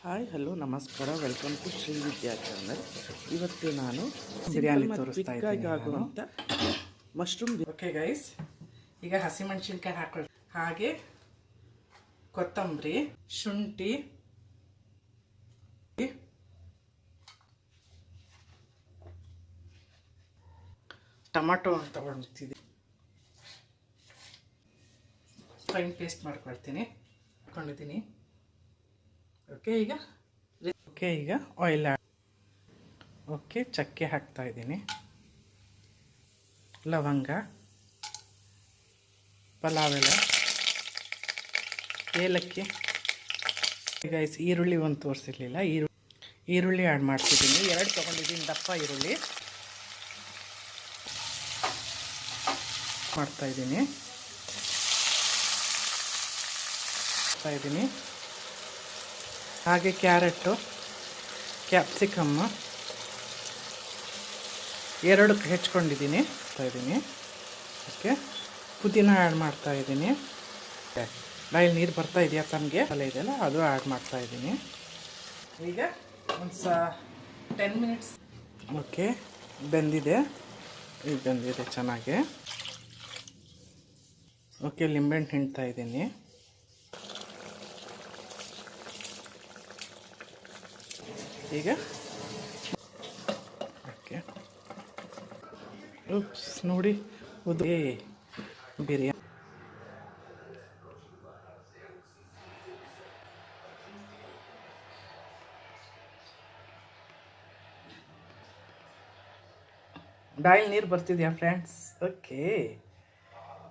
Hi hello ನಮಸ್ಕಾರ, welcome to Shri Vidya channel. ಇವತ್ತು ನಾನು ಬಿರಿಯಾನಿ ತೋರಿಸ್ತಾ ಇದ್ದೀನಿ ಆಗುವಂಥ ಮಶ್ರೂಮ್. ಓಕೆ ಗೈಸ್, ಈಗ ಹಸಿಮೆಣಸಿನ್ಕಾಯಿ ಹಾಕೊಳ್ಳಿ, ಹಾಗೆ ಕೊತ್ತಂಬರಿ, ಶುಂಠಿ, ಟೊಮಾಟೊ ತಗೊಂಡಿದ್ದೀನಿ, ಫೈನ್ ಪೇಸ್ಟ್ ಮಾಡ್ಕೊಳ್ತೀನಿ, ಹಾಕೊಂಡಿದ್ದೀನಿ. ಓಕೆ ಈಗ ಆಯಿಲ್ ಓಕೆ ಚಕ್ಕೆ ಹಾಕ್ತಾ ಇದ್ದೀನಿ, ಲವಂಗ, ಪಲಾವ್ ಎಲೆ, ಏಲಕ್ಕಿ. ಗೈಸ್ ಈರುಳ್ಳಿ ಒಂದು ತೋರಿಸಿರ್ಲಿಲ್ಲ, ಈರುಳ್ಳಿ ಆ್ಯಡ್ ಮಾಡ್ತಿದ್ದೀನಿ. 2 ತೊಗೊಂಡಿದ್ದೀನಿ ದಪ್ಪ ಈರುಳ್ಳಿ ಮಾಡ್ತಾಯಿದ್ದೀನಿ. ಹಾಗೆ ಕ್ಯಾರೆಟು, ಕ್ಯಾಪ್ಸಿಕಮ್ಮು 2 ಹೆಚ್ಕೊಂಡಿದ್ದೀನಿ ಇದ್ದೀನಿ. ಓಕೆ, ಪುದೀನ ಆ್ಯಡ್ ಮಾಡ್ತಾಯಿದ್ದೀನಿ. ಬಾಯಲ್ಲಿ ನೀರು ಬರ್ತಾ ಇದೆಯಾ ತನಗೆ ತಲೆ ಇದೆಯಲ್ಲ ಅದು ಆ್ಯಡ್ ಮಾಡ್ತಾಯಿದ್ದೀನಿ. ಈಗ ಒಂದು 10 ಮಿನಿಟ್ಸ್. ಓಕೆ, ಬೆಂದಿದೆ ಚೆನ್ನಾಗಿ. ಓಕೆ, ಲಿಂಬೆಹಣ್ಣು ಹಿಂಡ್ತಾ ಇದ್ದೀನಿ. ಈಗ ಓಕೆ, ನೋಡಿ ಉದೇ ಬಿರಿಯಾನಿ. ಬಾಯಲ್ಲಿ ನೀರು ಬರ್ತಿದೆಯಾ ಫ್ರೆಂಡ್ಸ್? ಓಕೆ.